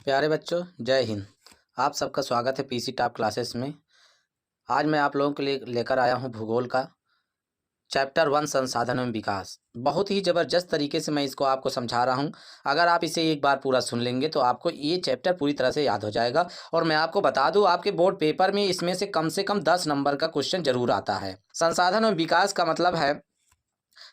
प्यारे बच्चों, जय हिंद। आप सबका स्वागत है पीसी टॉप क्लासेस में। आज मैं आप लोगों के लिए लेकर आया हूं भूगोल का चैप्टर 1 संसाधन एवं विकास। बहुत ही ज़बरदस्त तरीके से मैं इसको आपको समझा रहा हूं। अगर आप इसे एक बार पूरा सुन लेंगे तो आपको ये चैप्टर पूरी तरह से याद हो जाएगा। और मैं आपको बता दूं, आपके बोर्ड पेपर में इसमें से कम 10 नंबर का क्वेश्चन जरूर आता है। संसाधन एवं विकास का मतलब है,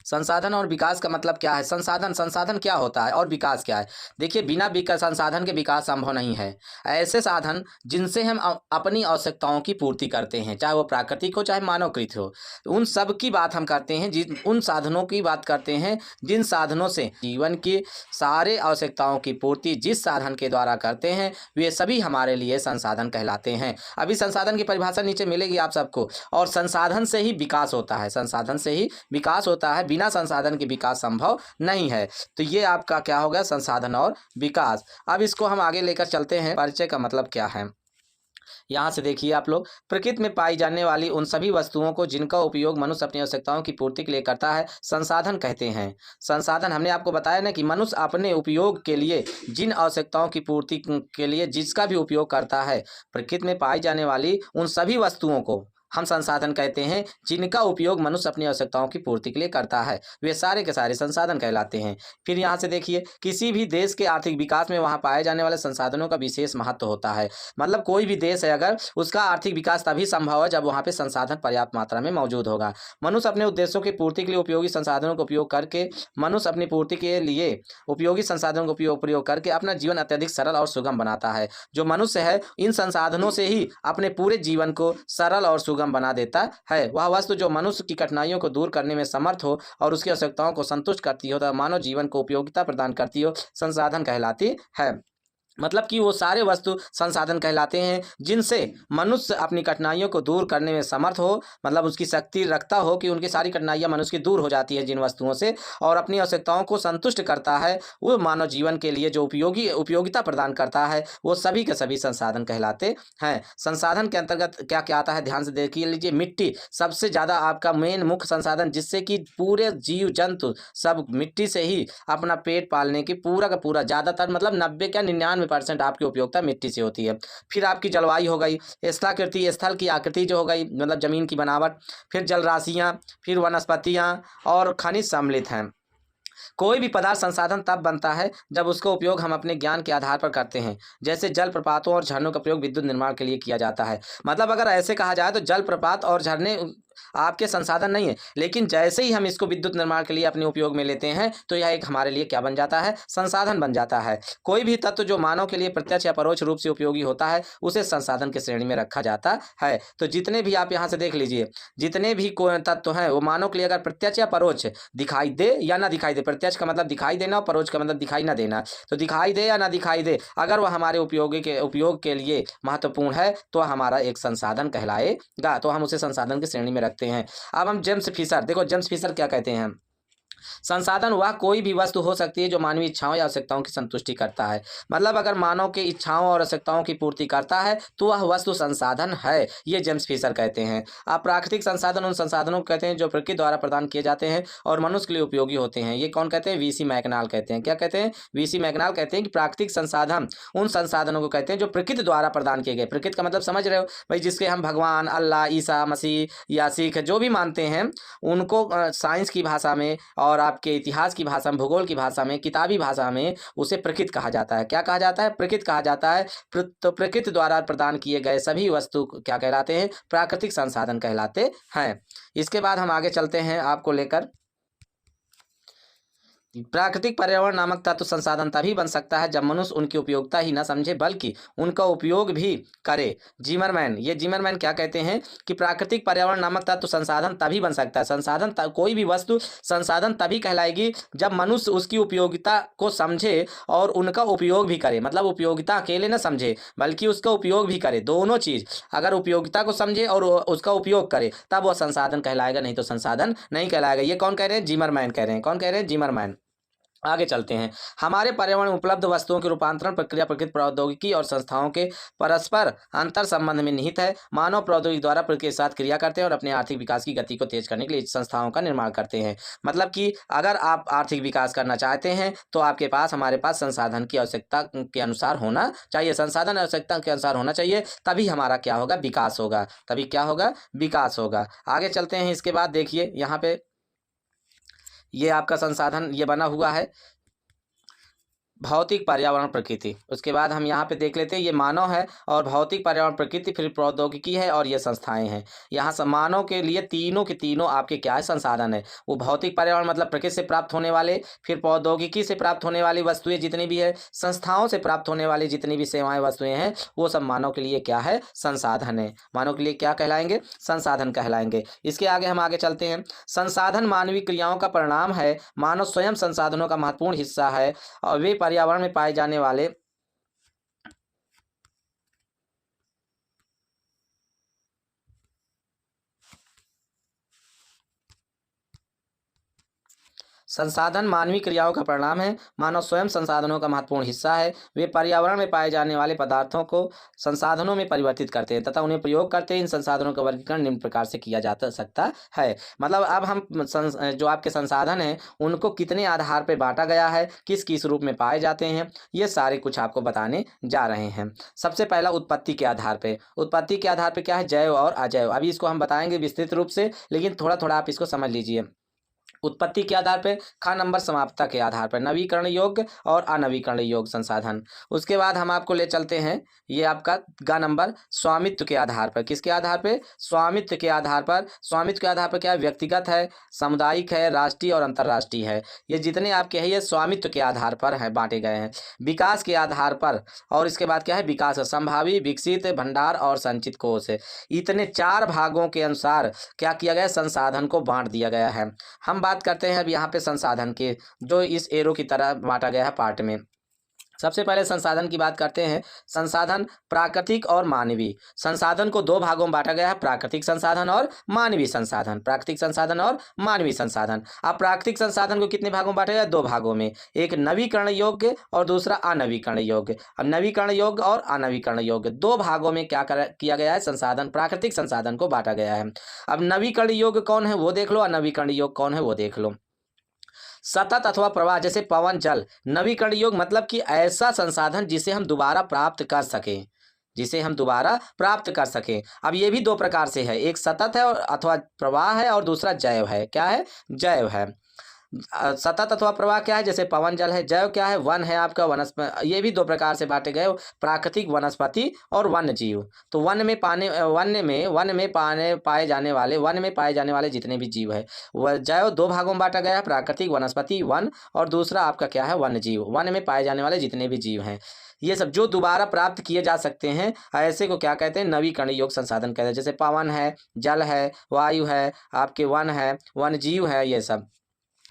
संसाधन और विकास का मतलब क्या है? संसाधन संसाधन क्या होता है और विकास क्या है? देखिए, बिना विकास संसाधन के विकास संभव नहीं है। ऐसे साधन जिनसे हम अपनी आवश्यकताओं की पूर्ति करते हैं, चाहे वो प्राकृतिक हो चाहे मानवकृत हो, उन सब की बात हम करते हैं। जिन उन साधनों की बात करते हैं जिन साधनों से जीवन की सारे आवश्यकताओं की पूर्ति जिस साधन के द्वारा करते हैं, वे सभी हमारे लिए संसाधन कहलाते हैं। अभी संसाधन की परिभाषा नीचे मिलेगी आप सबको। और संसाधन से ही विकास होता है, संसाधन से ही विकास होता है। बिना संसाधन के विकास संभव नहीं है। तो ये आपका क्या हो गया, संसाधन और विकास। अब इसको हम आगे लेकर चलते हैं। परिचय का मतलब क्या है, यहाँ से देखिए आप लोग। प्रकृति में पाई जाने वाली उन सभी वस्तुओं को जिनका उपयोग मनुष्य अपनी आवश्यकताओं की पूर्ति के लिए करता है, संसाधन कहते हैं। संसाधन, हमने आपको बताया ना कि मनुष्य अपने उपयोग के लिए जिन आवश्यकताओं की पूर्ति के लिए जिसका भी उपयोग करता है, प्रकृति में पाई जाने वाली उन सभी वस्तुओं को हम संसाधन कहते हैं। जिनका उपयोग मनुष्य अपनी आवश्यकताओं की पूर्ति के लिए करता है, वे सारे के सारे संसाधन कहलाते हैं। फिर यहाँ से देखिए, किसी भी देश के आर्थिक विकास में वहाँ पाए जाने वाले संसाधनों का विशेष महत्व होता है। मतलब कोई भी देश है, अगर उसका आर्थिक विकास तभी संभव है जब वहाँ पे संसाधन पर्याप्त मात्रा में मौजूद होगा। मनुष्य अपने उद्देश्यों की पूर्ति के लिए उपयोगी संसाधनों का उपयोग करके मनुष्य अपनी पूर्ति के लिए उपयोगी संसाधनों का प्रयोग करके अपना जीवन अत्यधिक सरल और सुगम बनाता है। जो मनुष्य है, इन संसाधनों से ही अपने पूरे जीवन को सरल और सुगम बना देता है। वह वस्तु जो मनुष्य की कठिनाइयों को दूर करने में समर्थ हो और उसकी आवश्यकताओं को संतुष्ट करती हो तथा मानव जीवन को उपयोगिता प्रदान करती हो, संसाधन कहलाती है। मतलब कि वो सारे वस्तु संसाधन कहलाते हैं जिनसे मनुष्य अपनी कठिनाइयों को दूर करने में समर्थ हो, मतलब उसकी शक्ति रखता हो कि उनकी सारी कठिनाइयां मनुष्य की दूर हो जाती है जिन वस्तुओं से, और अपनी आवश्यकताओं को संतुष्ट करता है। वो मानव जीवन के लिए जो उपयोगिता प्रदान करता है, वो सभी के सभी संसाधन कहलाते हैं। संसाधन के अंतर्गत क्या क्या आता है, ध्यान से देखिए लीजिए। मिट्टी सबसे ज़्यादा आपका मेन मुख्य संसाधन, जिससे कि पूरे जीव जंतु सब मिट्टी से ही अपना पेट पालने की पूरा का पूरा ज़्यादातर, मतलब 90 क्या 99% आपकी उपयोगिता मिट्टी से होती है। फिर आपकी जलवायु हो गई, स्थलाकृति, स्थल की आकृति जो हो गई, मतलब जमीन की बनावट। फिर जल राशियाँ, फिर वनस्पतियाँ और खनिज सम्मिलित हैं। कोई भी पदार्थ संसाधन तब बनता है जब उसका उपयोग हम अपने ज्ञान के आधार पर करते हैं। जैसे जल प्रपातों और झरनों का प्रयोग विद्युत निर्माण के लिए किया जाता है। मतलब अगर ऐसे कहा जाए तो जल प्रपात और झरने आपके संसाधन नहीं है, लेकिन जैसे ही हम इसको विद्युत निर्माण के लिए अपने उपयोग में लेते हैं तो यह एक हमारे लिए क्या बन जाता है, संसाधन बन जाता है। कोई भी तत्व जो मानव के लिए प्रत्यक्ष या परोक्ष रूप से उपयोगी होता है, उसे संसाधन की श्रेणी में रखा जाता है। तो जितने भी आप यहाँ से देख लीजिए, जितने भी तत्व हैं वो मानव के लिए अगर प्रत्यक्ष या परोक्ष दिखाई दे या ना दिखाई दे, प्रत्यक्ष का मतलब दिखाई देना और परोक्ष का मतलब दिखाई ना देना, तो दिखाई दे या ना दिखाई दे, अगर वह हमारे उपयोग के लिए महत्वपूर्ण है तो हमारा एक संसाधन कहलाएगा। तो हम उसे संसाधन की श्रेणी में रखते हैं। अब हम जेम्स फिशर, देखो जेम्स फिशर क्या कहते हैं, संसाधन वह कोई भी वस्तु हो सकती है जो मानवीय इच्छाओं या आवश्यकताओं की संतुष्टि करता है। मतलब अगर मानव के इच्छाओं और आवश्यकताओं की पूर्ति करता है तो वह वस्तु संसाधन है, ये जेम्स फिशर कहते हैं। अब प्राकृतिक संसाधन उन संसाधनों को कहते हैं जो प्रकृति द्वारा प्रदान किए जाते हैं और मनुष्य के लिए उपयोगी होते हैं। ये कौन कहते हैं, वीसी मैकनाल कहते हैं। क्या कहते हैं, वीसी मैकनाल कहते हैं कि प्राकृतिक संसाधन उन संसाधनों को कहते हैं जो प्रकृति द्वारा प्रदान किए गए। प्रकृति का मतलब समझ रहे हो भाई, जिसके हम भगवान, अल्लाह, ईसा मसीह या सिख जो भी मानते हैं, उनको साइंस की भाषा में और आपके इतिहास की भाषा में, भूगोल की भाषा में, किताबी भाषा में उसे प्रकृति कहा जाता है। क्या कहा जाता है, प्रकृति कहा जाता है। तो प्रकृति द्वारा प्रदान किए गए सभी वस्तु क्या कहलाते हैं, प्राकृतिक संसाधन कहलाते हैं। इसके बाद हम आगे चलते हैं आपको लेकर। प्राकृतिक पर्यावरण नामक तत्व संसाधन तभी बन सकता है जब मनुष्य उनकी उपयोगिता ही न समझे बल्कि उनका उपयोग भी करे। जिमरमैन, ये जिमरमैन क्या कहते हैं कि प्राकृतिक पर्यावरण नामक तत्व संसाधन तभी बन सकता है, संसाधन कोई भी वस्तु संसाधन तभी कहलाएगी जब मनुष्य उसकी उपयोगिता को समझे और उनका उपयोग भी करे। मतलब उपयोगिता अकेले न समझे बल्कि उसका उपयोग भी करे, दोनों चीज। अगर उपयोगिता को समझे और उसका उपयोग करे तब वह संसाधन कहलाएगा, नहीं तो संसाधन नहीं कहलाएगा। ये कौन कह रहे हैं, जिमरमैन कह रहे हैं। कौन कह रहे हैं, जिमरमैन। आगे चलते हैं। हमारे पर्यावरण में उपलब्ध वस्तुओं के रूपांतरण प्रक्रिया प्रकृति प्रौद्योगिकी और संस्थाओं के परस्पर अंतर संबंध में निहित है। मानव प्रौद्योगिकी द्वारा प्रकृति के साथ क्रिया करते हैं और अपने आर्थिक विकास की गति को तेज करने के लिए संस्थाओं का निर्माण करते हैं। मतलब कि अगर आप आर्थिक विकास करना चाहते हैं तो आपके पास हमारे पास संसाधन की आवश्यकता के अनुसार होना चाहिए, संसाधन आवश्यकता के अनुसार होना चाहिए, तभी हमारा क्या होगा, विकास होगा। तभी क्या होगा, विकास होगा। आगे चलते हैं। इसके बाद देखिए यहाँ पे ये आपका संसाधन ये बना हुआ है भौतिक पर्यावरण प्रकृति। उसके बाद हम यहाँ पे देख लेते हैं, ये मानव है और भौतिक पर्यावरण प्रकृति, फिर प्रौद्योगिकी है और ये संस्थाएं हैं। यहाँ से मानव के लिए तीनों के तीनों आपके क्या है, संसाधन है। वो भौतिक पर्यावरण मतलब प्रकृति से प्राप्त होने वाले, फिर प्रौद्योगिकी से प्राप्त होने वाली वस्तुएं जितनी भी है, संस्थाओं से प्राप्त होने वाली जितनी भी सेवाएं वस्तुएं हैं, वो सब मानव के लिए क्या है, संसाधन है। मानव के लिए क्या कहलाएंगे, संसाधन कहलाएंगे। इसके आगे हम आगे चलते हैं। संसाधन मानवीय क्रियाओं का परिणाम है। मानव स्वयं संसाधनों का महत्वपूर्ण हिस्सा है और वे पर्यावरण में पाए जाने वाले संसाधन मानवीय क्रियाओं का परिणाम है। मानव स्वयं संसाधनों का महत्वपूर्ण हिस्सा है। वे पर्यावरण में पाए जाने वाले पदार्थों को संसाधनों में परिवर्तित करते हैं तथा उन्हें प्रयोग करते हैं। इन संसाधनों का वर्गीकरण निम्न प्रकार से किया जा सकता है। मतलब अब हम जो आपके संसाधन हैं उनको कितने आधार पर बांटा गया है, किस किस रूप में पाए जाते हैं, ये सारे कुछ आपको बताने जा रहे हैं। सबसे पहला उत्पत्ति के आधार पर। उत्पत्ति के आधार पर क्या है, जैव और अजैव। अभी इसको हम बताएंगे विस्तृत रूप से, लेकिन थोड़ा थोड़ा आप इसको समझ लीजिए। उत्पत्ति के आधार पर, ख नंबर समाप्तता के आधार पर, नवीकरण योग्य और अनवीकरण योग्य संसाधन। उसके बाद हम आपको ले चलते हैं, ये आपका ग नंबर स्वामित्व के आधार पर। किसके आधार पर, स्वामित्व के आधार पर। स्वामित्व के आधार पर क्या है, व्यक्तिगत है, सामुदायिक है, राष्ट्रीय और अंतर्राष्ट्रीय है। ये जितने आपके हैं ये स्वामित्व के आधार पर है बांटे गए हैं। विकास के आधार पर, और इसके बाद क्या है, विकास संभावी, विकसित, भंडार और संचित कोष है। इतने चार भागों के अनुसार क्या किया गया, संसाधन को बांट दिया गया है। हम बात करते हैं अब यहाँ पे संसाधन के, जो इस एरो की तरह बांटा गया है पार्ट में। सबसे पहले संसाधन की बात करते हैं। संसाधन प्राकृतिक और मानवीय। संसाधन को दो भागों में बांटा गया है, प्राकृतिक संसाधन और मानवीय संसाधन। प्राकृतिक संसाधन और मानवीय संसाधन। अब प्राकृतिक संसाधन को कितने भागों में बांटा गया है, दो भागों में, एक नवीकरण योग्य और दूसरा अनवीकरण योग्य। अब नवीकरण योग्य और अनवीकरण योग्य दो भागों में क्या किया गया है, संसाधन, प्राकृतिक संसाधन को बांटा गया है। अब नवीकरण योग्य कौन है वो देख लो, अनवीकरण योग्य कौन है वो देख लो। सतत अथवा प्रवाह, जैसे पवन, जल। नवीकरण योग्य मतलब कि ऐसा संसाधन जिसे हम दोबारा प्राप्त कर सकें, जिसे हम दोबारा प्राप्त कर सकें। अब ये भी दो प्रकार से है, एक सतत है और अथवा प्रवाह है, और दूसरा जैव है। क्या है, जैव है। सतत अथवा प्रवाह क्या है, जैसे पवन जल है। जैव क्या है, वन है आपका, वनस्पति। ये भी दो प्रकार से बांटे गए, प्राकृतिक, वनस्पति और वन्य जीव। तो वन में पाए जाने वाले जितने भी जीव है, वह जैव दो भागों में बांटा गया है, प्राकृतिक, वनस्पति, वन, और दूसरा आपका क्या है, वन्य जीव। वन में पाए जाने वाले जितने भी जीव हैं, ये सब जो दोबारा प्राप्त किए जा सकते हैं, ऐसे को क्या कहते हैं, नवीकरण योग्य संसाधन कहते हैं। जैसे पवन है, जल है, वायु है, आपके वन है, वन जीव है, ये सब।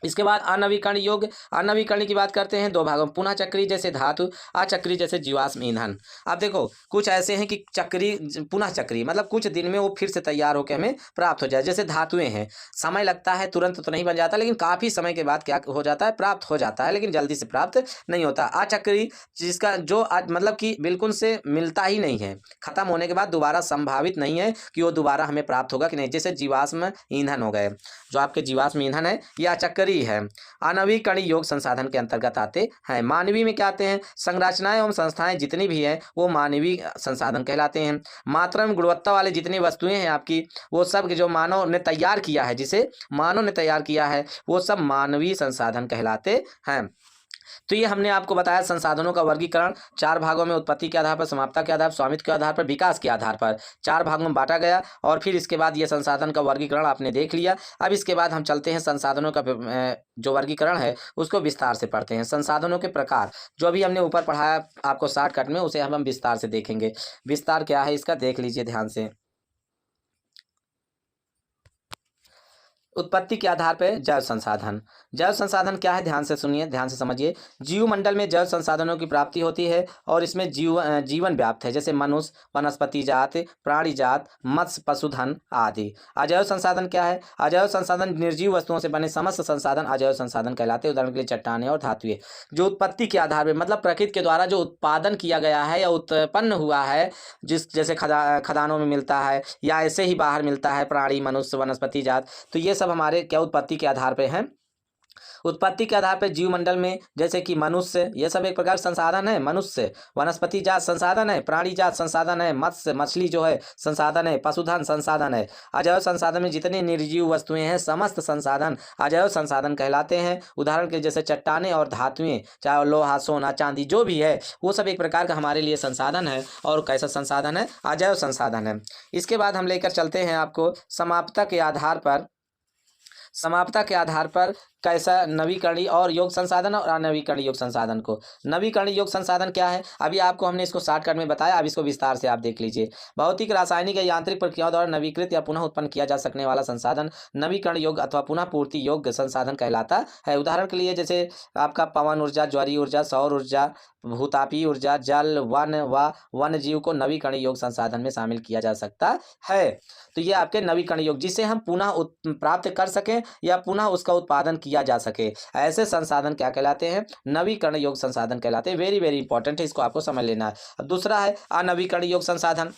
इसके बाद अनवीकरण योग्य। अनवीकरण की बात करते हैं दो भागों में, पुनः चक्री जैसे धातु, अचक्री जैसे जीवाश्म ईंधन। अब देखो कुछ ऐसे हैं कि चक्री, पुनः चक्री मतलब कुछ दिन में वो फिर से तैयार होकर हमें प्राप्त हो जाए। जैसे धातुएं हैं, समय लगता है, तुरंत तो नहीं बन जाता, लेकिन काफ़ी समय के बाद क्या हो जाता है, प्राप्त हो जाता है, लेकिन जल्दी से प्राप्त नहीं होता। अचक्री जिसका जो मतलब कि बिल्कुल से मिलता ही नहीं है, खत्म होने के बाद दोबारा संभावित नहीं है कि वो दोबारा हमें प्राप्त होगा कि नहीं। जैसे जीवाश्म ईंधन हो गए, जो आपके जीवाश्म ईंधन है या अचक्री है, अनवीकरणीय योग संसाधन के अंतर्गत आते हैं। मानवीय में क्या आते हैं, संरचनाएं एवं संस्थाएं जितनी भी हैं वो मानवीय संसाधन कहलाते हैं। मात्रा में गुणवत्ता वाले जितनी वस्तुएं हैं आपकी, वो सब जो मानव ने तैयार किया है, जिसे मानव ने तैयार किया है, वो सब मानवीय संसाधन कहलाते हैं। तो ये हमने आपको बताया संसाधनों का वर्गीकरण चार भागों में, उत्पत्ति के आधार पर, समाप्तता के आधार पर, स्वामित्व के आधार पर, विकास के आधार पर, चार भागों में बांटा गया। और फिर इसके बाद ये संसाधन का वर्गीकरण आपने देख लिया। अब इसके बाद हम चलते हैं संसाधनों का जो वर्गीकरण है उसको विस्तार से पढ़ते हैं। संसाधनों के प्रकार जो अभी हमने ऊपर पढ़ाया आपको शॉर्टकट में, उसे हम विस्तार से देखेंगे। विस्तार क्या है इसका देख लीजिए ध्यान से। उत्पत्ति के आधार पर जैव संसाधन। जैव संसाधन क्या है, ध्यान से सुनिए, ध्यान से समझिए। जीवमंडल में जैव संसाधनों की प्राप्ति होती है और इसमें जीवन व्याप्त है, जैसे मनुष्य, वनस्पति जात, प्राणी जात, मत्स्य, पशुधन आदि। अजैव संसाधन क्या है? अजैव संसाधन निर्जीव वस्तुओं से बने समस्त संसाधन अजैव संसाधन कहलाते हैं। उदाहरण के लिए चट्टानें और धातुएं, जो उत्पत्ति के आधार पर मतलब प्रकृति के द्वारा जो उत्पादन किया गया है या उत्पन्न हुआ है, जैसे खदानों में मिलता है या ऐसे ही बाहर मिलता है, प्राणी, मनुष्य, वनस्पति जात, तो ये सब हमारे क्या उत्पत्ति के आधार पे हैं। उत्पत्ति के आधार पर जीवमंडल में जैसे कि मनुष्य, ये सब एक प्रकार संसाधन है। मनुष्य, वनस्पति जात संसाधन है, प्राणी जात संसाधन है, मत्स्य मछली जो है संसाधन है, पशुधन संसाधन है। अजैव संसाधन में जितने निर्जीव वस्तुएं हैं समस्त संसाधन अजैव संसाधन कहलाते हैं। उदाहरण के जैसे चट्टानें और धातुएं, चाहे लोहा, सोना, चांदी जो भी है, वो सब एक प्रकार का हमारे लिए संसाधन है। और कैसा संसाधन है? अजैव संसाधन है। इसके बाद हम लेकर चलते हैं आपको समाप्ता के आधार पर। समाप्ता के आधार पर कैसा नवीकरणीय और योग संसाधन और अनवीकरणीय योग संसाधन को। नवीकरणीय योग संसाधन क्या है? अभी आपको हमने इसको शॉर्टकट में बताया, अब इसको विस्तार से आप देख लीजिए। भौतिक, रासायनिक या यांत्रिक प्रक्रियाओं द्वारा नवीकृत या पुनः उत्पन्न किया जा सकने वाला संसाधन नवीकरण योग्य अथवा पुनः पूर्ति योग्य संसाधन कहलाता है। उदाहरण के लिए जैसे आपका पवन ऊर्जा, ज्वारीय ऊर्जा, सौर ऊर्जा, भूतापीय ऊर्जा, जल, वन व वन्य जीव को नवीकरणीय योग संसाधन में शामिल किया जा सकता है। तो ये आपके नवीकरणीय योग, जिसे हम पुनः प्राप्त कर सकें या पुनः उसका उत्पादन किया जा सके, ऐसे संसाधन क्या कहलाते हैं? नवीकरण योग संसाधन कहलाते हैं। वेरी वेरी इंपॉर्टेंट है, इसको आपको समझ लेना है। दूसरा है अनवीकरण योग संसाधन।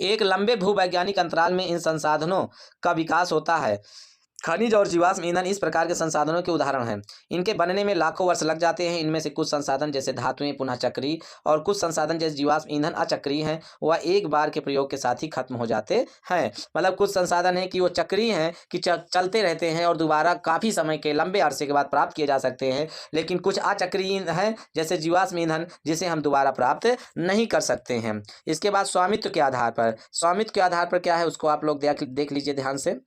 एक लंबे भूवैज्ञानिक अंतराल में इन संसाधनों का विकास होता है। खनिज और जीवाश्म ईंधन इस प्रकार के संसाधनों के उदाहरण हैं। इनके बनने में लाखों वर्ष लग जाते हैं। इनमें से कुछ संसाधन जैसे धातुएं पुनः चक्रीय और कुछ संसाधन जैसे जीवाश्म ईंधन अचक्रीय हैं, वह एक बार के प्रयोग के साथ ही खत्म हो जाते हैं। मतलब कुछ संसाधन है कि वो चक्रीय हैं कि चलते रहते हैं और दोबारा काफ़ी समय के लंबे अरसे के बाद प्राप्त किए जा सकते हैं, लेकिन कुछ अचक्रीय हैं जैसे जीवाश्म ईंधन, जिसे हम दोबारा प्राप्त नहीं कर सकते हैं। इसके बाद स्वामित्व के आधार पर। स्वामित्व के आधार पर क्या है उसको आप लोग देख लीजिए ध्यान से।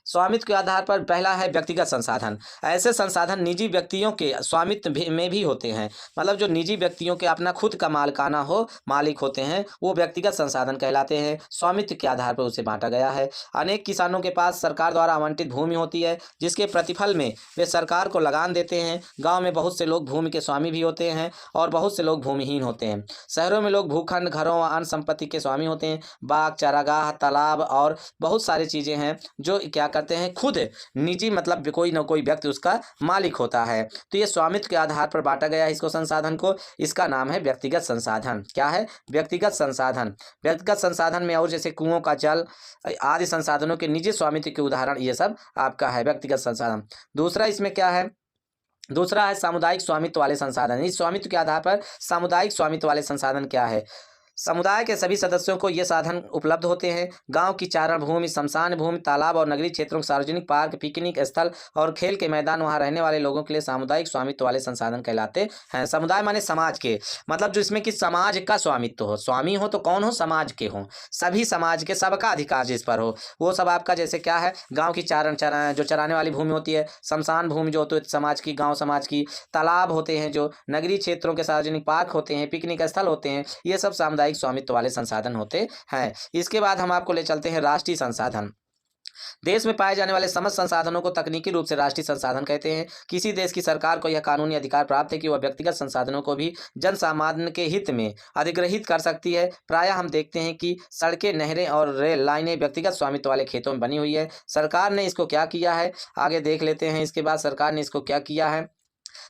स्वामित्व के आधार पर पहला है व्यक्तिगत संसाधन। ऐसे संसाधन निजी व्यक्तियों के स्वामित्व में भी होते हैं। मतलब जो निजी व्यक्तियों के अपना खुद का मालिकाना हो, मालिक होते हैं, वो व्यक्तिगत संसाधन कहलाते हैं। स्वामित्व के आधार पर उसे बांटा गया है। अनेक किसानों के पास सरकार द्वारा आवंटित भूमि होती है, जिसके प्रतिफल में वे सरकार को लगान देते हैं। गाँव में बहुत से लोग भूमि के स्वामी भी होते हैं और बहुत से लोग भूमिहीन होते हैं। शहरों में लोग भूखंड, घरों व अन्य संपत्ति के स्वामी होते हैं। बाग, चारागाह, तालाब और बहुत सारी चीज़ें हैं जो क्या करते हैं, खुद निजी, मतलब कोई ना कोई व्यक्ति उसका मालिक होता है। तो ये स्वामित्व के आधार पर बांटा गया है इसको संसाधन को। इसका नाम है व्यक्तिगत संसाधन। क्या है? व्यक्तिगत संसाधन। व्यक्तिगत संसाधन में और जैसे कुओं का जल आदि संसाधनों के निजी स्वामित्व के उदाहरण ये सब आपका है व्यक्तिगत संसाधन। दूसरा इसमें क्या है? दूसरा है सामुदायिक स्वामित्व वाले संसाधन। इस स्वामित्व के आधार पर सामुदायिक स्वामित्व वाले संसाधन क्या है? समुदाय के सभी सदस्यों को ये साधन उपलब्ध होते हैं। गांव की चारण भूमि, शमशान भूमि, तालाब और नगरीय क्षेत्रों, सार्वजनिक पार्क, पिकनिक स्थल और खेल के मैदान वहां रहने वाले लोगों के लिए सामुदायिक स्वामित्व वाले संसाधन कहलाते हैं। समुदाय माने समाज के, मतलब जो इसमें कि समाज का स्वामित्व हो। स्वामी हो तो कौन हो? समाज के हो, सभी समाज के, सबका अधिकार जिस पर हो वो सब आपका। जैसे क्या है? गाँव की जो चराने वाली भूमि होती है, शमशान भूमि जो होती है समाज की, गाँव समाज की, तालाब होते हैं, जो नगरीय क्षेत्रों के सार्वजनिक पार्क होते हैं, पिकनिक स्थल होते हैं, ये सब सामुदायिक स्वामित्व वाले संसाधन होते हैं। इसके बाद हम आपको ले चलते हैं राष्ट्रीय संसाधन। देश में पाए जाने वाले समस्त संसाधनों को तकनीकी रूप से राष्ट्रीय संसाधन कहते हैं। किसी देश की सरकार को यह कानूनी अधिकार प्राप्त है कि वह व्यक्तिगत संसाधनों को भी जन सामान्य के हित में अधिग्रहित कर सकती है। प्रायः हम देखते हैं कि सड़कें, नहरें और रेल लाइनें व्यक्तिगत स्वामित्व वाले खेतों में बनी हुई है। सरकार ने इसको क्या किया है, आगे देख लेते हैं। इसके बाद सरकार ने इसको क्या किया है,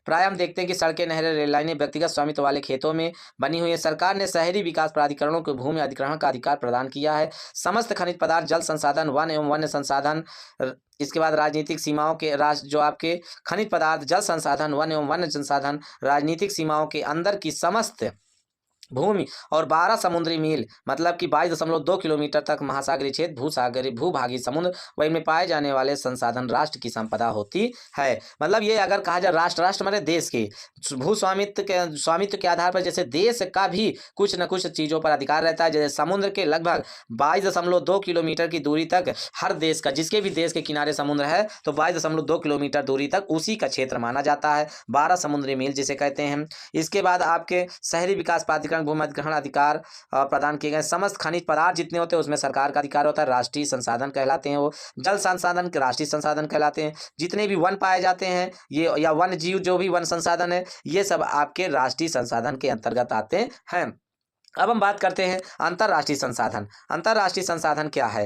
प्राय हम देखते हैं कि सड़कें, नहरें, रेल लाइनें व्यक्तिगत स्वामित्व वाले खेतों में बनी हुई है। सरकार ने शहरी विकास प्राधिकरणों को भूमि अधिग्रहण का अधिकार प्रदान किया है। समस्त खनिज पदार्थ, जल संसाधन, वन एवं वन्य संसाधन, इसके बाद राजनीतिक सीमाओं के जो आपके खनिज पदार्थ, जल संसाधन, वन एवं वन्य संसाधन, राजनीतिक सीमाओं के अंदर की समस्त भूमि और 12 समुद्री मील, मतलब कि 22.2 किलोमीटर तक महासागरीय क्षेत्र, भूभागी समुद्र व इनमें पाए जाने वाले संसाधन राष्ट्र की संपदा होती है। मतलब ये अगर कहा जाए राष्ट्र माने देश के भू स्वामित्व के आधार पर, जैसे देश का भी कुछ न कुछ चीज़ों पर अधिकार रहता है। जैसे समुद्र के लगभग 22.2 किलोमीटर की दूरी तक हर देश का, जिसके भी देश के किनारे समुद्र है तो 22.2 किलोमीटर दूरी तक उसी का क्षेत्र माना जाता है। 12 समुद्री मील जिसे कहते हैं। इसके बाद आपके शहरी विकास प्राधिकरण अधिग्रहण, भूमि अधिग्रहण अधिकार प्रदान किए गए। समस्त खनिज पदार्थ जितने होते हैं उसमें सरकार का अधिकार होता है, राष्ट्रीय संसाधन कहलाते हैं वो। जल संसाधन राष्ट्रीय संसाधन कहलाते हैं। जितने भी वन पाए जाते हैं ये, या वन जीव जो भी वन संसाधन है, ये सब आपके राष्ट्रीय संसाधन के अंतर्गत आते हैं। अब हम बात करते हैं अंतर्राष्ट्रीय संसाधन। अंतर्राष्ट्रीय संसाधन क्या है?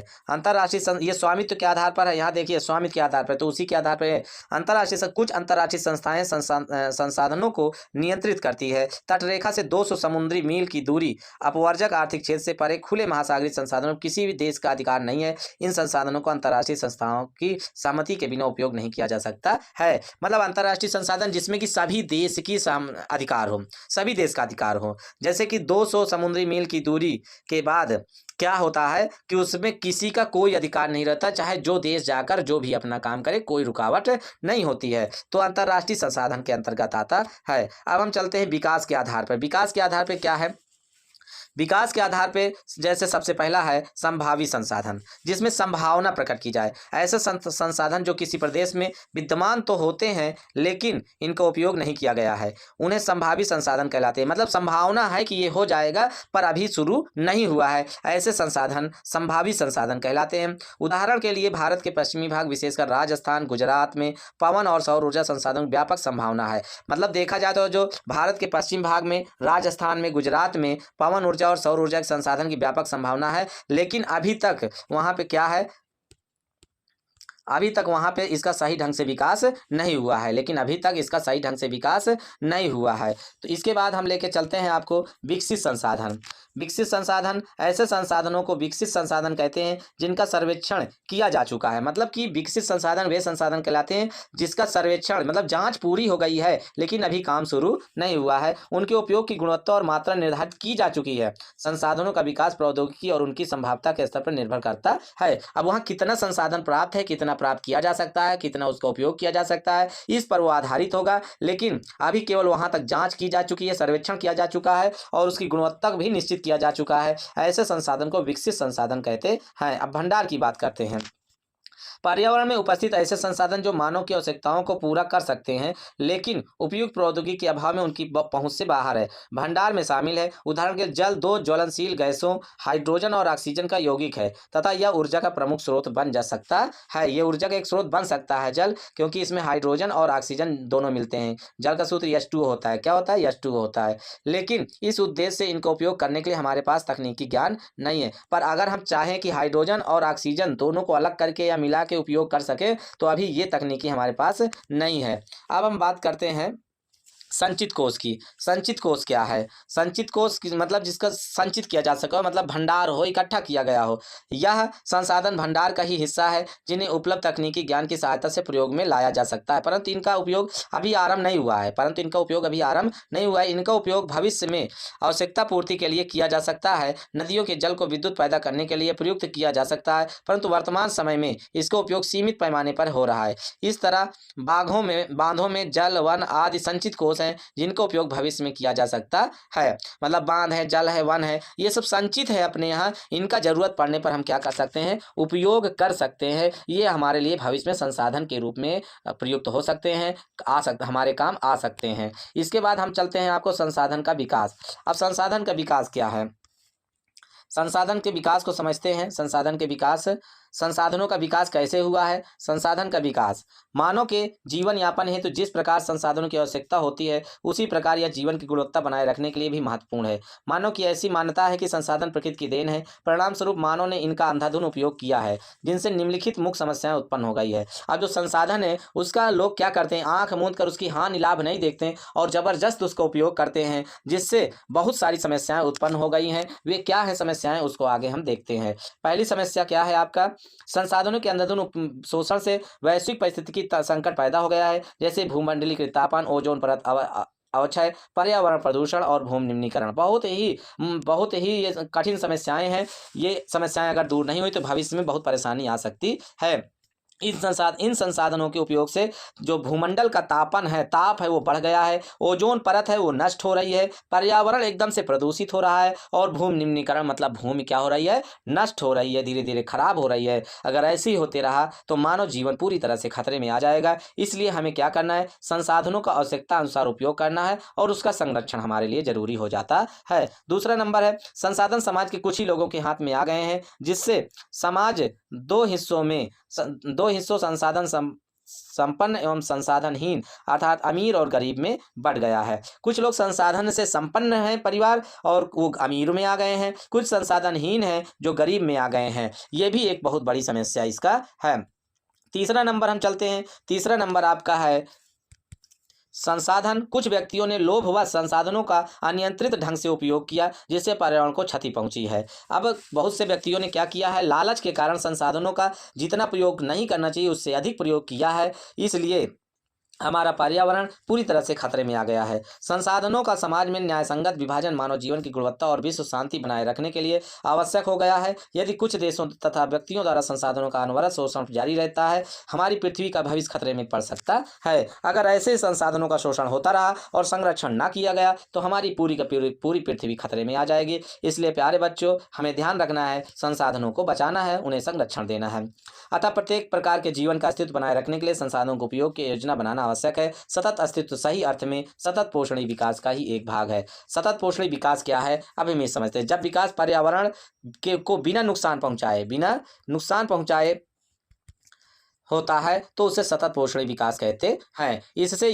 ये स्वामित्व के आधार पर है। यहाँ देखिए स्वामित्व के आधार पर, तो उसी के आधार पर है। कुछ अंतर्राष्ट्रीय संस्थाएं संसाधनों को नियंत्रित करती है। तटरेखा से 200 समुद्री मील की दूरी, अपवर्जक आर्थिक क्षेत्र से परे खुले महासागरीय संसाधनों किसी भी देश का अधिकार नहीं है। इन संसाधनों को अंतर्राष्ट्रीय संस्थाओं की सहमति के बिना उपयोग नहीं किया जा सकता है। मतलब अंतर्राष्ट्रीय संसाधन जिसमें कि सभी देश की अधिकार हो, सभी देश का अधिकार हो। जैसे कि 200 समुद्री मील की दूरी के बाद क्या होता है कि उसमें किसी का कोई अधिकार नहीं रहता, चाहे जो देश जाकर जो भी अपना काम करे, कोई रुकावट नहीं होती है। तो अंतर्राष्ट्रीय संसाधन के अंतर्गत आता है। अब हम चलते हैं विकास के आधार पर। विकास के आधार पर क्या है? विकास के आधार पे जैसे सबसे पहला है संभावी संसाधन, जिसमें संभावना प्रकट की जाए। ऐसे संसाधन जो किसी प्रदेश में विद्यमान तो होते हैं लेकिन इनका उपयोग नहीं किया गया है, उन्हें संभावी संसाधन कहलाते हैं। मतलब संभावना है कि ये हो जाएगा पर अभी शुरू नहीं हुआ है, ऐसे संसाधन संभावी संसाधन कहलाते हैं। उदाहरण के लिए भारत के पश्चिमी भाग विशेषकर राजस्थान, गुजरात में पवन और सौर ऊर्जा संसाधन व्यापक संभावना है। मतलब देखा जाए तो जो भारत के पश्चिम भाग में, राजस्थान में, गुजरात में पवन ऊर्जा और सौर ऊर्जा के संसाधन की व्यापक संभावना है, लेकिन अभी तक वहां पे क्या है, अभी तक वहां पे इसका सही ढंग से विकास नहीं हुआ है, लेकिन अभी तक इसका सही ढंग से विकास नहीं हुआ है। तो इसके बाद हम लेके चलते हैं आपको विकसित संसाधन। विकसित संसाधन ऐसे संसाधनों को विकसित संसाधन कहते हैं जिनका सर्वेक्षण किया जा चुका है। मतलब कि विकसित संसाधन वे संसाधन कहलाते हैं जिसका सर्वेक्षण मतलब जांच पूरी हो गई है लेकिन अभी काम शुरू नहीं हुआ है। उनके उपयोग की गुणवत्ता और मात्रा निर्धारित की जा चुकी है। संसाधनों का विकास प्रौद्योगिकी और उनकी संभाव्यता के स्तर पर निर्भर करता है। अब वहाँ कितना संसाधन प्राप्त है, कितना प्राप्त किया जा सकता है, कितना उसका उपयोग किया जा सकता है, इस पर वो आधारित होगा। लेकिन अभी केवल वहां तक जांच की जा चुकी है, सर्वेक्षण किया जा चुका है और उसकी गुणवत्ता भी निश्चित किया जा चुका है। ऐसे संसाधन को विकसित संसाधन कहते हैं। अब भंडार की बात करते हैं। पर्यावरण में उपस्थित ऐसे संसाधन जो मानव की आवश्यकताओं को पूरा कर सकते हैं लेकिन उपयुक्त प्रौद्योगिकी के अभाव में उनकी पहुंच से बाहर है, भंडार में शामिल है। उदाहरण के जल दो ज्वलनशील गैसों हाइड्रोजन और ऑक्सीजन का यौगिक है तथा यह ऊर्जा का प्रमुख स्रोत बन जा सकता है। ये ऊर्जा का एक स्रोत बन सकता है जल, क्योंकि इसमें हाइड्रोजन और ऑक्सीजन दोनों मिलते हैं। जल का सूत्र H2O होता है। क्या होता है? H2O होता है। लेकिन इस उद्देश्य से इनका उपयोग करने के लिए हमारे पास तकनीकी ज्ञान नहीं है। पर अगर हम चाहें कि हाइड्रोजन और ऑक्सीजन दोनों को अलग करके या मिला के उपयोग कर सके तो अभी ये तकनीकी हमारे पास नहीं है। अब हम बात करते हैं संचित कोष की। संचित कोष क्या है? संचित कोष मतलब जिसका संचित किया जा सके, मतलब भंडार हो, इकट्ठा किया गया हो। यह संसाधन भंडार का ही हिस्सा है जिन्हें उपलब्ध तकनीकी ज्ञान की सहायता से प्रयोग में लाया जा सकता है, परंतु इनका उपयोग अभी आरंभ नहीं हुआ है। इनका उपयोग भविष्य में आवश्यकता पूर्ति के लिए किया जा सकता है। नदियों के जल को विद्युत पैदा करने के लिए प्रयुक्त किया जा सकता है, परंतु वर्तमान समय में इसका उपयोग सीमित पैमाने पर हो रहा है। इस तरह बांधों में जल, वन आदि संचित कोष जिनका उपयोग भविष्य में किया जा सकता है। मतलब बांध है, जल है, वन है, ये सब संचित है अपने यहाँ। इनका जरूरत पड़ने पर हम क्या कर सकते हैं? उपयोग कर सकते हैं। ये हमारे लिए भविष्य में संसाधन के रूप में प्रयुक्त हो सकते हैं, हमारे काम आ सकते हैं। इसके बाद हम चलते हैं आपको संसाधन का विकास। अब संसाधन का विकास क्या है? संसाधन के विकास को समझते हैं। संसाधनों का विकास कैसे हुआ है? संसाधन का विकास मानव के जीवन यापन हेतु जिस प्रकार संसाधनों की आवश्यकता होती है उसी प्रकार यह जीवन की गुणवत्ता बनाए रखने के लिए भी महत्वपूर्ण है। मानव की ऐसी मान्यता है कि संसाधन प्रकृति की देन है, परिणाम स्वरूप मानव ने इनका अंधाधुंध उपयोग किया है जिनसे निम्नलिखित मुख्य समस्याएं उत्पन्न हो गई है। अब जो संसाधन है उसका लोग क्या करते हैं? आंख मूंद कर उसकी हानि लाभ नहीं देखते हैं और जबरदस्त उसका उपयोग करते हैं, जिससे बहुत सारी समस्याएं उत्पन्न हो गई हैं। वे क्या है समस्याएं, उसको आगे हम देखते हैं। पहली समस्या क्या है आपका? संसाधनों के अंधाधुंध शोषण से वैश्विक परिस्थिति की संकट पैदा हो गया है, जैसे भूमंडलीय तापमान, ओजोन परत अवक्षय, पर्यावरण प्रदूषण और भूमि निम्नीकरण। बहुत ही ये कठिन समस्याएं हैं। ये समस्याएं अगर दूर नहीं हुई तो भविष्य में बहुत परेशानी आ सकती है। इन संसाधनों के उपयोग से जो भूमंडल का ताप है वो बढ़ गया है, ओजोन परत है वो नष्ट हो रही है, पर्यावरण एकदम से प्रदूषित हो रहा है और भूमि निम्नीकरण मतलब भूमि क्या हो रही है, नष्ट हो रही है, धीरे धीरे खराब हो रही है। अगर ऐसे ही होते रहा तो मानव जीवन पूरी तरह से खतरे में आ जाएगा। इसलिए हमें क्या करना है, संसाधनों का आवश्यकता अनुसार उपयोग करना है और उसका संरक्षण हमारे लिए जरूरी हो जाता है। दूसरा नंबर है, संसाधन समाज के कुछ ही लोगों के हाथ में आ गए हैं, जिससे समाज दो हिस्सों संसाधन संपन्न एवं संसाधनहीन अर्थात अमीर और गरीब में बढ़ गया है। कुछ लोग संसाधन से संपन्न हैं परिवार और वो अमीर में आ गए हैं, कुछ संसाधनहीन हैं जो गरीब में आ गए हैं। ये भी एक बहुत बड़ी समस्या इसका है। तीसरा नंबर हम चलते हैं। तीसरा नंबर आपका है संसाधन। कुछ व्यक्तियों ने लोभ व संसाधनों का अनियंत्रित ढंग से उपयोग किया, जिससे पर्यावरण को क्षति पहुंची है। अब बहुत से व्यक्तियों ने क्या किया है, लालच के कारण संसाधनों का जितना प्रयोग नहीं करना चाहिए उससे अधिक प्रयोग किया है, इसलिए हमारा पर्यावरण पूरी तरह से खतरे में आ गया है। संसाधनों का समाज में न्यायसंगत विभाजन मानव जीवन की गुणवत्ता और विश्व शांति बनाए रखने के लिए आवश्यक हो गया है। यदि कुछ देशों तथा व्यक्तियों द्वारा संसाधनों का अनवरत शोषण जारी रहता है, हमारी पृथ्वी का भविष्य खतरे में पड़ सकता है। अगर ऐसे संसाधनों का शोषण होता रहा और संरक्षण न किया गया तो हमारी पूरी पृथ्वी खतरे में आ जाएगी। इसलिए प्यारे बच्चों, हमें ध्यान रखना है, संसाधनों को बचाना है, उन्हें संरक्षण देना है। अतः प्रत्येक प्रकार के जीवन का अस्तित्व बनाए रखने के लिए संसाधनों के उपयोग की योजना बनाना आवश्यक है। सतत अस्तित्व सही अर्थ में सतत पोषणीय विकास का ही एक भाग है। सतत पोषणीय विकास क्या है, अब हम ये समझते हैं। जब विकास पर्यावरण को बिना नुकसान पहुंचाए होता है तो उसे सतत पोषणीय विकास कहते हैं। इसमें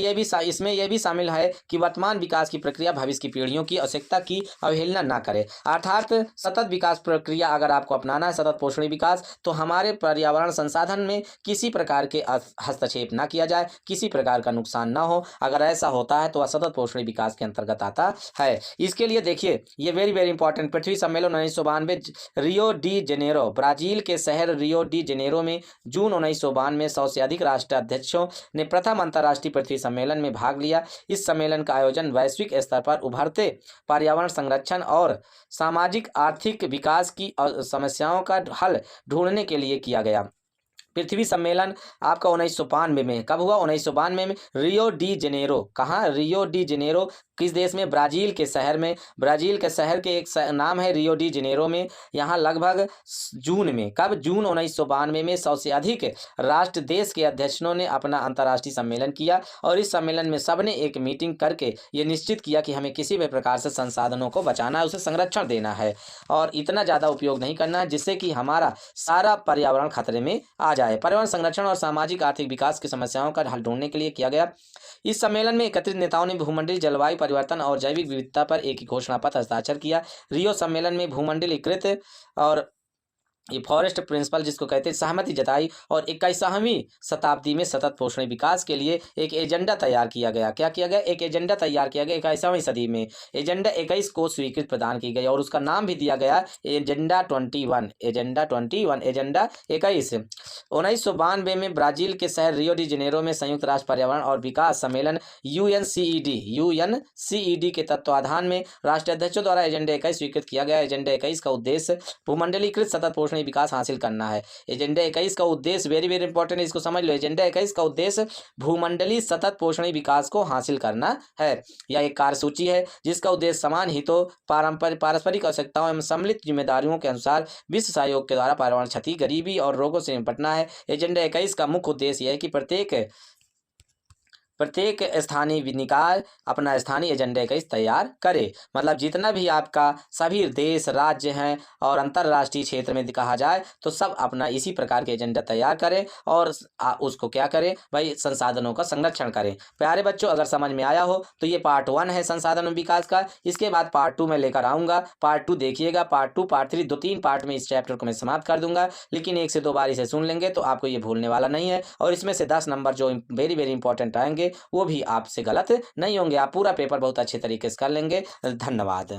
यह भी शामिल है कि वर्तमान विकास की प्रक्रिया भविष्य की पीढ़ियों की आवश्यकता की अवहेलना ना करे। अर्थात सतत विकास प्रक्रिया अगर आपको अपनाना है, सतत पोषणीय विकास, तो हमारे पर्यावरण संसाधन में किसी प्रकार के हस्तक्षेप ना किया जाए, किसी प्रकार का नुकसान ना हो। अगर ऐसा होता है तो सतत पोषणीय विकास के अंतर्गत आता है। इसके लिए देखिए, ये वेरी वेरी इंपॉर्टेंट, पृथ्वी सम्मेलन 1992 रियो डी जेनेरो, ब्राजील के शहर रियो डी जेनेरो में जून 1992 में 100 से अधिक राष्ट्राध्यक्षों ने प्रथम अंतर्राष्ट्रीय पृथ्वी सम्मेलन में भाग लिया। इस सम्मेलन का आयोजन वैश्विक स्तर पर उभरते पर्यावरण संरक्षण और सामाजिक आर्थिक विकास की समस्याओं का हल ढूंढने के लिए किया गया। पृथ्वी सम्मेलन आपका 1992 में कब हुआ, 1992 में रियो डी जेनेरो। कहाँ, रियो डी जेनेरो किस देश में, ब्राजील के शहर में। ब्राजील के शहर के एक नाम है रियो डी जेनेरो में। यहाँ लगभग जून में, कब, जून 1992 में 100 से अधिक राष्ट्र देश के अध्यक्षों ने अपना अंतर्राष्ट्रीय सम्मेलन किया और इस सम्मेलन में सबने एक मीटिंग करके ये निश्चित किया कि हमें किसी भी प्रकार से संसाधनों को बचाना है, उसे संरक्षण देना है और इतना ज़्यादा उपयोग नहीं करना है जिससे कि हमारा सारा पर्यावरण खतरे में आ जाए। पर्यावरण संरक्षण और सामाजिक आर्थिक विकास की समस्याओं का हल ढूंढने के लिए किया गया। इस सम्मेलन में एकत्रित नेताओं ने भूमंडलीय जलवायु परिवर्तन और जैविक विविधता पर एक घोषणा पत्र हस्ताक्षर किया। रियो सम्मेलन में भूमंडलीकृत और ये फॉरेस्ट प्रिंसिपल जिसको कहते हैं सहमति जताई और 21वीं शताब्दी में सतत पोषणीय विकास के लिए एक एजेंडा तैयार किया गया। क्या किया गया, एक एजेंडा तैयार किया गया। 21वीं सदी में एजेंडा 21 को स्वीकृत प्रदान की गई और उसका नाम भी दिया गया एजेंडा 21। एजेंडा 21 1992 में ब्राजील के शहर रियो डी जेनेरो में संयुक्त राष्ट्र पर्यावरण और विकास सम्मेलन यूएनसीईडी के तत्वाधान में राष्ट्राध्यक्षों द्वारा एजेंडा 21 स्वीकृत किया गया। एजेंडा 21 का उद्देश्य भूमंडलीकृत सतत पोषणीय विकास हासिल करना है। एजेंडा 21 का उद्देश्य वेरी वेरी इंपॉर्टेंट, इसको समझ लो। एजेंडा 21 का उद्देश्य भूमंडलीय सतत पोषणीय विकास को हासिल करना है। यह एक कार्यसूची है जिसका उद्देश्य समान हितों, पारस्परिक आवश्यकताओं एवं सम्मिलित जिम्मेदारियों के अनुसार विश्व सहयोग के द्वारा पर्यावरण क्षति, गरीबी और रोगों से निपटना है। एजेंडा 21 का मुख्य उद्देश्य यह है कि प्रत्येक स्थानीय निकाय अपना स्थानीय एजेंडा 21 तैयार करे। मतलब जितना भी आपका सभी देश, राज्य हैं और अंतर्राष्ट्रीय क्षेत्र में कहा जाए तो सब अपना इसी प्रकार के एजेंडा तैयार करें और उसको क्या करें भाई, संसाधनों का संरक्षण करें। प्यारे बच्चों, अगर समझ में आया हो तो ये पार्ट 1 है संसाधन विकास का। इसके बाद पार्ट 2 में लेकर आऊँगा। पार्ट 2 देखिएगा, पार्ट 2, पार्ट 3, 2-3 पार्ट में इस चैप्टर को मैं समाप्त कर दूंगा। लेकिन 1 से 2 बार इसे सुन लेंगे तो आपको ये भूलने वाला नहीं है और इसमें से 10 नंबर जो वेरी वेरी इंपॉर्टेंट आएंगे वो भी आपसे गलत नहीं होंगे। आप पूरा पेपर बहुत अच्छे तरीके से कर लेंगे। धन्यवाद।